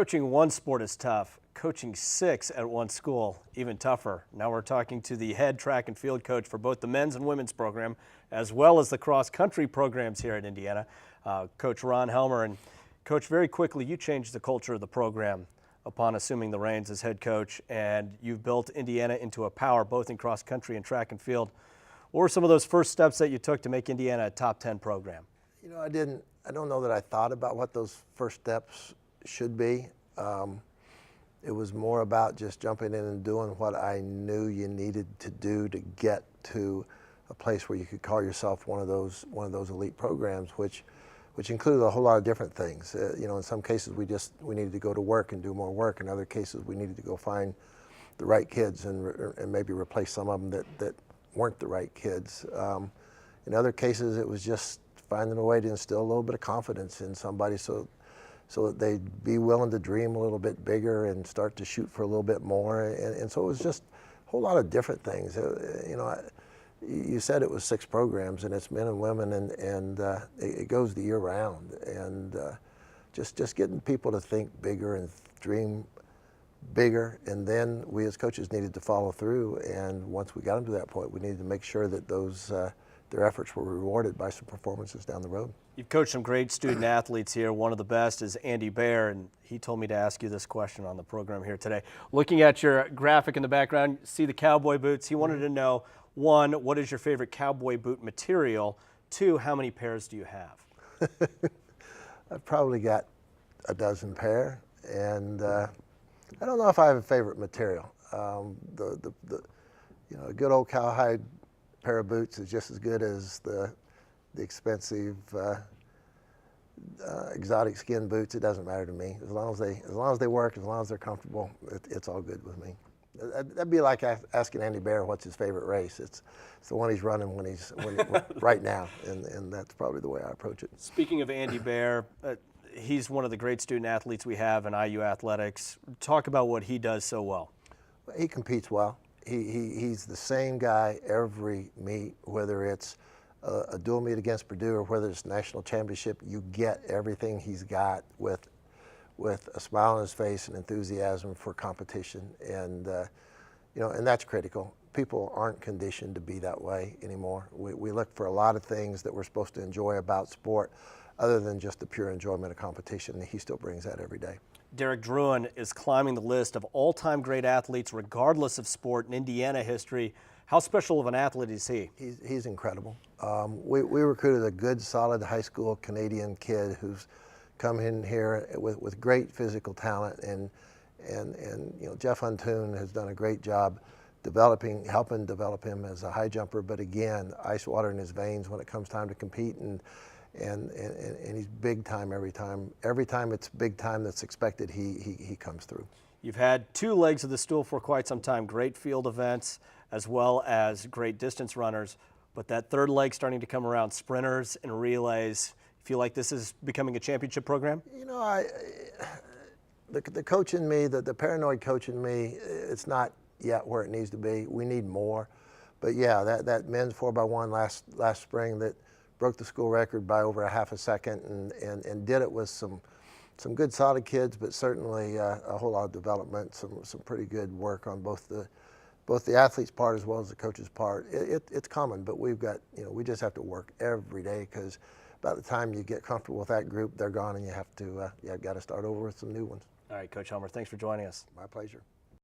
Coaching one sport is tough. Coaching 6 at one school, even tougher. Now we're talking to the head track and field coach for both the men's and women's program, as well as the cross-country programs here at Indiana, Coach Ron Helmer. And Coach, very quickly, you changed the culture of the program upon assuming the reins as head coach, and you've built Indiana into a power both in cross-country and track and field. What were some of those first steps that you took to make Indiana a top 10 program? You know, I don't know that I thought about what those first steps should be. It was more about just jumping in and doing what I knew you needed to do to get to a place where you could call yourself one of those elite programs, which included a whole lot of different things. You know, in some cases we needed to go to work and do more work. In other cases we needed to go find the right kids and maybe replace some of them that weren't the right kids. In other cases it was just finding a way to instill a little bit of confidence in somebody so that they'd be willing to dream a little bit bigger and start to shoot for a little bit more. And so it was just a whole lot of different things. You know, you said it was 6 programs, and it's men and women, and it goes the year round. And just getting people to think bigger and dream bigger, and then we as coaches needed to follow through. And once we got them to that point, we needed to make sure that those their efforts were rewarded by some performances down the road. You've coached some great student athletes here. One of the best is Andy Baer, and he told me to ask you this question on the program here today. Looking at your graphic in the background, see the cowboy boots. He wanted to know, 1, what is your favorite cowboy boot material? 2, how many pairs do you have? I've probably got a dozen pair, and I don't know if I have a favorite material. You know, a good old cowhide pair of boots is just as good as the expensive exotic skin boots. It doesn't matter to me. As long as they work, as long as they're comfortable, it's all good with me. That'd be like asking Andy Baer what's his favorite race. It's the one he's running right now, and that's probably the way I approach it. Speaking of Andy Baer, he's one of the great student athletes we have in IU athletics. Talk about what he does so well. He competes well. He's the same guy every meet, whether it's a dual meet against Purdue or whether it's national championship. You get everything he's got with a smile on his face and enthusiasm for competition, and you know, and that's critical. People aren't conditioned to be that way anymore. We look for a lot of things that we're supposed to enjoy about sport, other than just the pure enjoyment of competition, and he still brings that every day. Derek Druin is climbing the list of all-time great athletes, regardless of sport, in Indiana history. How special of an athlete is he? He's incredible. We recruited a good, solid high school Canadian kid who's come in here with great physical talent, and you know, Jeff Huntoon has done a great job helping develop him as a high jumper. But again, ice water in his veins when it comes time to compete, and he's big time every time. Every time it's big time that's expected, he comes through. You've had 2 legs of the stool for quite some time, great field events as well as great distance runners, but that 3rd leg starting to come around, sprinters and relays. Feel like this is becoming a championship program? You know, the coach in me, the paranoid coach in me, it's not yet where it needs to be. We need more. But yeah, that men's 4x1 last spring that broke the school record by over a half a second, and did it with some good solid kids, but certainly a whole lot of development, some pretty good work on both the athlete's part as well as the coach's part. It's common, but we just have to work every day, because by the time you get comfortable with that group, they're gone, and you've got to start over with some new ones. All right, Coach Helmer, thanks for joining us. My pleasure.